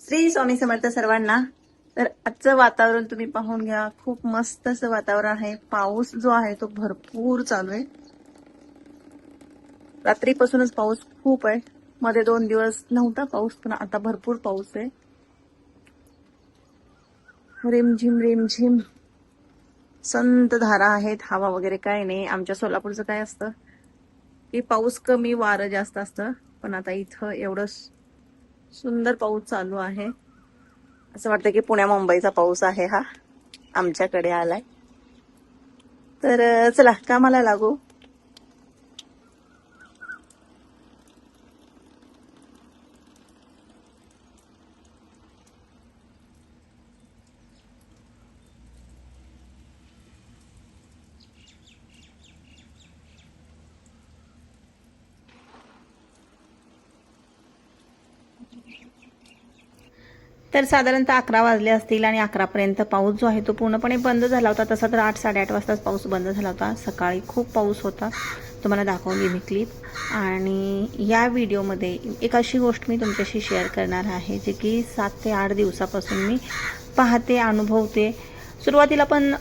श्री स्वामी समर्थ सर्वांना। तर आजचं वातावरण तुम्ही पाहून घ्या, खूप मस्त असं वातावरण आहे। पाऊस जो आहे तो भरपूर चालू आहे। रात्रीपासूनच पाऊस खूप आहे। मध्ये 2 दिवस नव्हता पाऊस, पण आता भरपूर पाऊस आहे। रिमझिम रिमझिम संत धारा आहेत। हवा वगैरे काय नाही। आमच्या सोलापूरचं काय असतं की पाऊस कमी वारं जास्त असतं, पण आता इथं एवढं सुंदर पाऊस चालू आहे। असं वाटतं की पुण्या मुंबईचा पाऊस आहे हा, आमच्याकडे आलाय। तर चला कामाला लागू। तर साधारणतः 11 वाजले असतील आणि 11पर्यंत पाऊस जो आहे तो पूर्णपणे बंद झाला होता। तसा तर 8-8:30 वाजताच पाऊस बंद झाला होता। सकाळी खूप पाऊस होता, तुम्हाला दाखवली मी क्लिप। आणि या व्हिडिओमध्ये एक अशी गोष्ट मी तुमच्याशी शेअर करणार आहे जी की 7 ते 8 दिवसापासून मी पाहते, अनुभवते। सुरुवातीला पण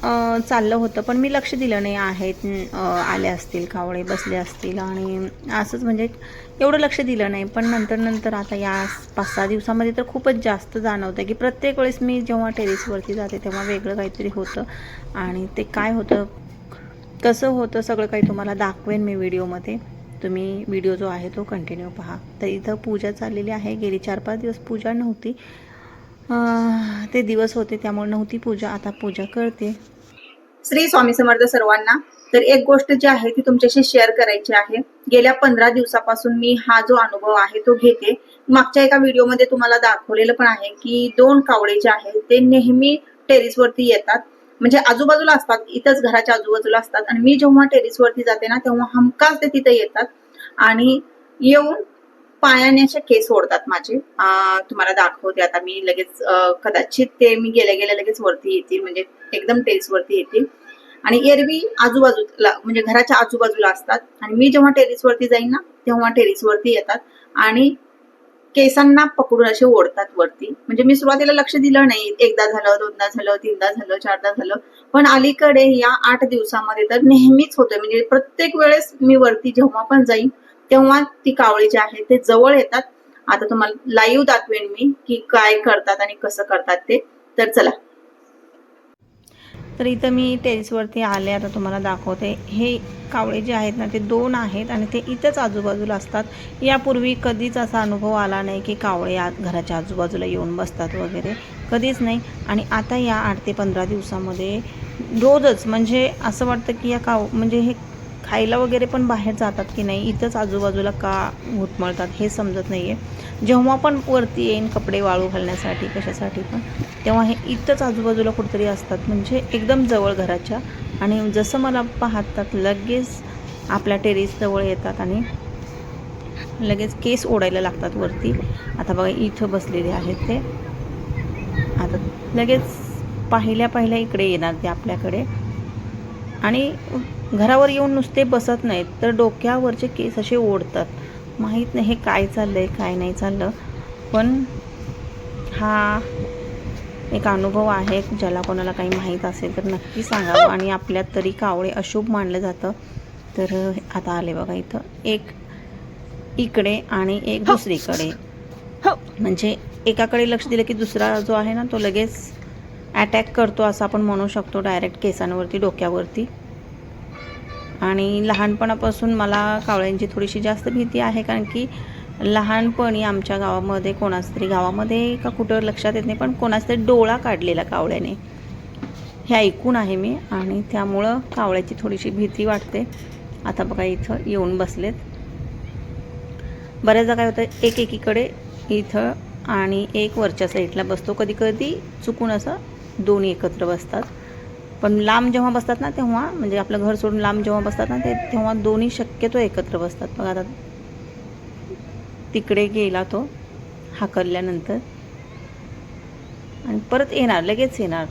चाललं होतं, पण मी लक्ष दिलं नाही। आहेत आले असतील, कावळे बसले असतील आणि असंच म्हणजे एवढं लक्ष दिलं नाही। पण नंतर आता या 5-6 दिवसामध्ये तर खूपच जास्त जाणवतं की प्रत्येक वेळेस मी जेव्हा टेरेसवरती जाते तेव्हा वेगळं काहीतरी होतं। आणि ते काय होतं, कसं होतं, सगळं काही तुम्हाला दाखवेन मी व्हिडिओमध्ये। तुम्ही व्हिडिओ जो आहे तो कंटिन्यू पहा। तर इथं पूजा चाललेली आहे। गेली 4-5 दिवस पूजा नव्हती, ते दिवस होते त्यामुळे नव्हती पूजा। आता पूजा करते। श्री स्वामी समर्थ सर्वांना। तर एक गोष्ट जी आहे ती तुमच्याशी शेअर करायची आहे। गेल्या 15 दिवसापासून मी हा जो अनुभव आहे तो घेते। मागच्या एका व्हिडिओमध्ये तुम्हाला दाखवलेलं पण आहे की 2 कावळे जे आहेत ते नेहमी टेरेसवरती येतात, म्हणजे आजूबाजूला असतात, इथंच घराच्या आजूबाजूला असतात। आणि मी जेव्हा टेरेसवरती जाते ना तेव्हा हमखास ते तिथे येतात आणि येऊन पायाने असे केस ओढतात माझे। तुम्हाला दाखवते आता मी लगेच। कदाचित ते मी गेल्या गेल्या लगेच वरती येतील, म्हणजे एकदम टेरेसवरती येतील। आणि एरवी आजूबाजूला म्हणजे घराच्या आजूबाजूला असतात आणि मी जेव्हा टेरेसवरती जाईन ना तेव्हा टेरेसवरती येतात आणि केसांना पकडून असे ओढतात वरती। म्हणजे मी सुरुवातीला लक्ष दिलं नाही, एकदा झालं, दोनदा झालं, तीनदा झालं, चारदा झालं, पण अलीकडे या 8 दिवसामध्ये तर नेहमीच होतंय। म्हणजे प्रत्येक वेळेस मी वरती जेव्हा पण जाईन तेव्हा ती कावळे जे आहेत ते जवळ येतात। आता तुम्हाला लाईव्ह दाखवेन मी की काय करतात आणि कसं करतात ते। तर चला। तर इथं मी टेरेसवरती आले, आता तुम्हाला दाखवते। हे कावळे जे आहेत ना ते 2 आहेत आणि ते इथंच आजूबाजूला असतात। यापूर्वी कधीच असा अनुभव आला नाही की कावळे घराच्या आजूबाजूला येऊन बसतात वगैरे, कधीच नाही। आणि आता या 8 ते 15 दिवसामध्ये रोजच म्हणजे असं वाटतं की या म्हणजे हे खायला वगैरे पण बाहेर जातात की नाही, इथंच आजूबाजूला का घुटमळतात हे समजत नाही आहे। जेव्हा पण वरती येईन कपडे वाळू घालण्यासाठी कशासाठी पण, तेव्हा हे इथंच आजूबाजूला कुठेतरी असतात, म्हणजे एकदम जवळ घराच्या। आणि जसं मला पाहतात लगेच आपल्या टेरेसजवळ येतात आणि लगेच केस ओढायला लागतात वरती। आता बघा इथं बसलेले आहेत ते, आता लगेच पहिल्या इकडे येणार ते आपल्याकडे। आणि घरावर येऊन नुसते बसत नाहीत, तर डोक्यावरचे केस असे ओढतात। माहीत नाही हे काय चाललंय काय नाही चाललं, पण हा एक अनुभव आहे। ज्याला कोणाला काही माहीत असेल तर नक्की सांगावं। आणि आपल्यात तरी कावळे अशुभ मानलं जातं। तर आता आले बघा इथं, एक इकडे आणि एक दुसरीकडे। म्हणजे एकाकडे लक्ष दिलं की दुसरा जो आहे ना तो लगेच अटॅक करतो असं आपण म्हणू शकतो, डायरेक्ट केसांवरती, डोक्यावरती। आणि लहानपणापासून मला कावळ्यांची थोडीशी जास्त भीती आहे, कारण की लहानपणी आमच्या गावामध्ये कोणाच तरी, गावामध्ये का कुठं लक्षात येत नाही, पण कोणाच तरी डोळा काढलेला कावळ्याने, हे ऐकून आहे मी। आणि त्यामुळं कावळ्याची थोडीशी भीती वाटते। आता बघा इथं येऊन बसलेत। बऱ्याचदा काय होतं, एक एकीकडे इथं आणि एक वरच्या साईडला बसतो। कधी कधी चुकून असं दोन्ही एकत्र बसतात, पण लांब जेव्हा बसतात ना तेव्हा, म्हणजे आपलं घर सोडून लांब जेव्हा बसतात ना तेव्हा दोन्ही शक्यतो एकत्र बसतात। बघा आता तिकडे गेला तो हाकलल्यानंतर, आणि परत येणार, लगेच येणार।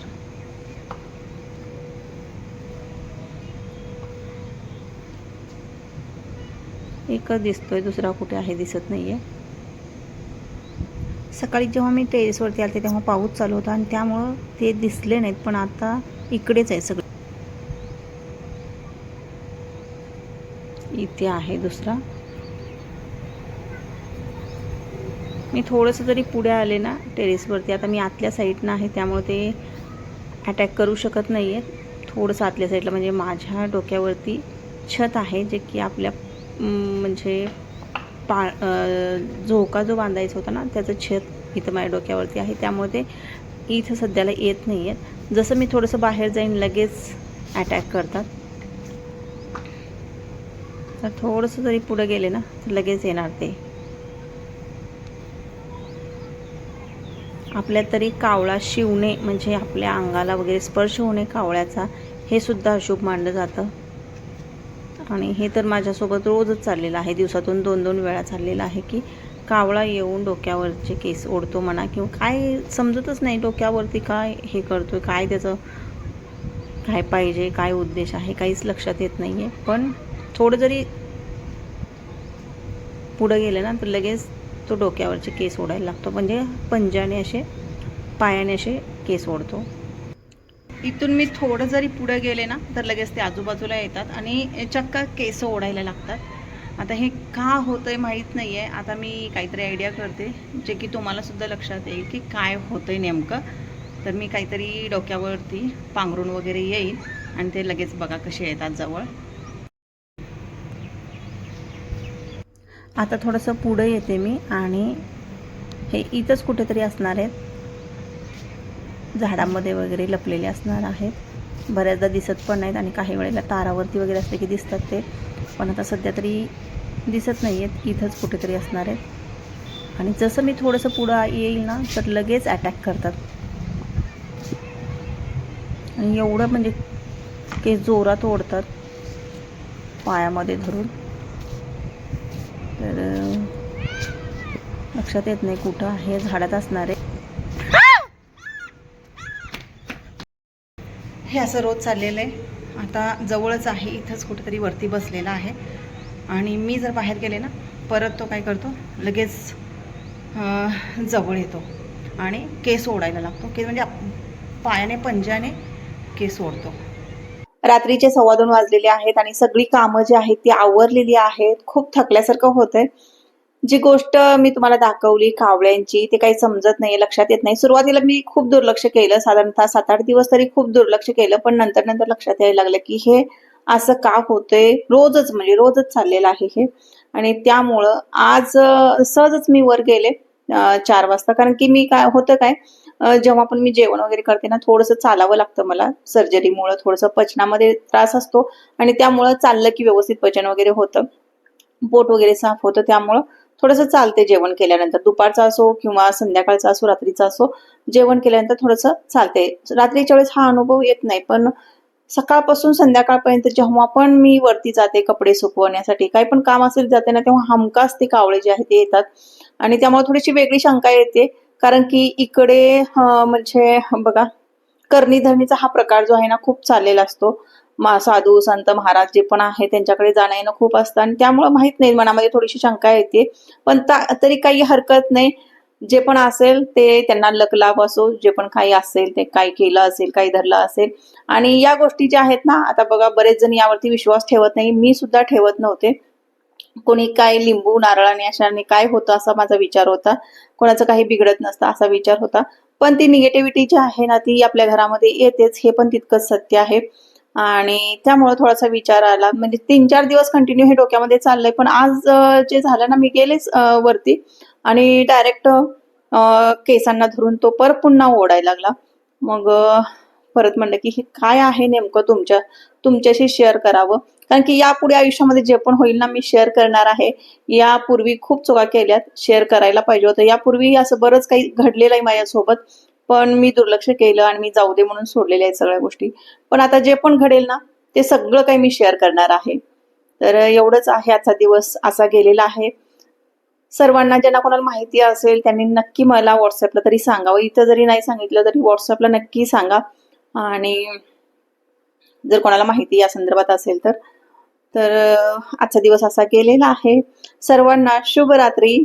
एकच दिसतोय, दुसरा कुठे आहे दिसत नाहीये। सकाळी जेव्हा मी टेरेसवरती आले तेव्हा पाऊस चालू होता आणि त्यामुळं ते दिसले नाहीत, पण आता इकडेच आहे सगळं. इथे आहे दुसरा. मी थोडंसं जरी पुढे आले ना टेरेसवरती, आता मी आतल्या साईडनं आहे त्यामुळे ते अटॅक करू शकत नाही आहे. थोडंसं आतल्या साईडला म्हणजे माझ्या डोक्यावरती छत आहे, जे की आपल्या म्हणजे झोका जो बांधायचा होता ना त्याचं छत इथं माझ्या डोक्यावरती आहे, त्यामुळे ते इथं सध्याला येत नाही आहेत. जसं मी थोडंसं बाहेर जाईन लगेच अटॅक करतात. तर थोडंसं जरी पुढे गेले ना तर लगेच येणार ते. आपल्यात तरी कावळा शिवणे म्हणजे आपल्या अंगाला वगैरे स्पर्श होणे कावळ्याचा, हे सुद्धा अशुभ मानलं जातं. आणि हे तर माझ्यासोबत रोजच चाललेलं आहे, दिवसातून 2-2 वेळा चाललेलं आहे की कावळा येऊन डोक्यावरचे केस ओढतो म्हणा किंवा काय समजतच नाही डोक्यावरती काय हे करतोय, काय त्याचं काय पाहिजे, काय उद्देश आहे, काहीच लक्षात येत नाही आहे. पण थोडं जरी पुढं गेलं ना तर लगेच तो डोक्यावरचे केस ओढायला लागतो, म्हणजे पंजाने असे पायाने असे केस ओढतो. इथून मी थोडं जरी पुढे गेले ना तर लगेच ते आजूबाजूला येतात आणि चक्क केस ओढायला लागतात. आता हे का होतंय माहीत नाही आहे. आता मी काहीतरी आयडिया करते जे की तुम्हाला सुद्धा लक्षात येईल की काय होतंय नेमकं. तर मी काहीतरी डोक्यावरती पांघरून वगैरे येईल आणि ते लगेच बघा कसे येतात जवळ. आता थोडंसं पुढे येते मी आणि हे इथंच कुठेतरी असणार आहेत, झाडांमध्ये वगैरे लपलेले असणार आहेत. बऱ्याचदा दिसत पण नाहीत आणि काही वेळेला तारावरती वगैरे असले की दिसतात ते, पण आता सध्या तरी दिसत नाही आहेत. इथंच कुठेतरी असणार आहेत आणि जसं मी थोडंसं पुढं येईल ना तर लगेच अटॅक करतात आणि एवढं म्हणजे केस जोरात ओढतात पायामध्ये धरून. तर लक्षात येत नाही कुठं आहे, झाडात असणार आहे. हे असं रोज चाललेलं आहे. आता जवळच आहे, इथंच कुठेतरी वरती बसलेला आहे आणि मी जर बाहेर गेले ना परत तो काय करतो लगेच जवळ येतो आणि केस ओढायला लागतो. केस म्हणजे पायाने पंजाने केस ओढतो. रात्रीचे 2:15 वाजलेले आहेत आणि सगळी कामं जी आहेत ती आवरलेली आहेत. खूप थकल्यासारखं होतंय. जी गोष्ट मी तुम्हाला दाखवली कावळ्यांची, ते काही समजत नाही, लक्षात येत नाही. सुरुवातीला मी खूप दुर्लक्ष केलं, साधारणतः 7-8 दिवस तरी खूप दुर्लक्ष केलं, पण नंतर लक्षात यायला लागलं की हे असं का होतंय. रोजच म्हणजे रोजच चाललेलं आहे हे. आणि त्यामुळं आज सहजच मी वर गेले 4 वाजता, कारण की मी काय होतं काय, जेव्हा पण मी जेवण वगैरे करते ना थोडंसं चालावं लागतं मला. सर्जरीमुळं थोडंसं पचनामध्ये त्रास असतो आणि त्यामुळं चाललं की व्यवस्थित पचन वगैरे होतं, पोट वगैरे साफ होतं. त्यामुळं थोडंसं चालते जेवण केल्यानंतर, दुपारचा असो किंवा संध्याकाळचा असो, रात्रीचा असो, जेवण केल्यानंतर थोडंसं चालते. रात्रीच्या वेळेस हा अनुभव येत नाही, पण सकाळपासून संध्याकाळपर्यंत जेव्हा पण मी वरती जाते कपडे सुकवण्यासाठी, काही पण काम असेल जाते ना, तेव्हा हमखास ते कावळे जे आहेत ते येतात आणि त्यामुळे थोडीशी वेगळी शंका येते. कारण की इकडे म्हणजे बघा, करणी धरणीचा हा प्रकार जो आहे ना खूप चाललेला असतो. साधू संत महाराज जे पण आहे त्यांच्याकडे जाणं येणं खूप असतं आणि त्यामुळे माहित नाही, मनामध्ये थोडीशी शंका येते. पण तरी काही हरकत नाही. जे पण असेल ते त्यांना लक लाभ असो, जे पण काही असेल ते काही केलं असेल, काही धरलं असेल. आणि या गोष्टी ज्या आहेत ना, आता बघा बरेच जण यावरती विश्वास ठेवत नाही, मी सुद्धा ठेवत नव्हते. कोणी काय लिंबू नारळाने अशाने काय होतं असा माझा विचार होता, कोणाचं काही बिघडत नसतं असा विचार होता. पण ती निगेटिव्हिटी जी आहे ना ती आपल्या घरामध्ये येतेच, हे पण तितकंच सत्य आहे. आणि त्यामुळे थोडासा विचार आला, म्हणजे 3-4 दिवस कंटिन्यू हे डोक्यामध्ये चाललंय. पण आज जे झालं ना, मी गेलेच वरती आणि डायरेक्ट केसांना धरून तो परत पुन्हा ओढायला लागला. मग परत म्हणलं की हे काय आहे नेमकं, तुमच्याशी शेअर करावं, कारण की यापुढे आयुष्यामध्ये जे पण होईल ना मी शेअर करणार आहे. यापूर्वी खूप चुका केल्यात, शेअर करायला पाहिजे होतं. यापूर्वी असं बरंच काही घडलेलं आहे माझ्यासोबत, पण मी दुर्लक्ष केलं आणि मी जाऊ दे म्हणून सोडलेल्या आहेत सगळ्या गोष्टी. पण आता जे पण घडेल ना ते सगळं काही मी शेअर करणार आहे. तर एवढंच आहे, आजचा दिवस असा गेलेला आहे. सर्वांना ज्यांना कोणाला माहिती असेल त्यांनी नक्की मला व्हॉट्सअपला तरी सांगावं. इथं जरी नाही सांगितलं तरी व्हॉट्सअपला नक्की सांगा. आणि जर कोणाला माहिती या संदर्भात असेल तर आजचा दिवस असा गेलेला आहे. सर्वांना शुभ रात्री.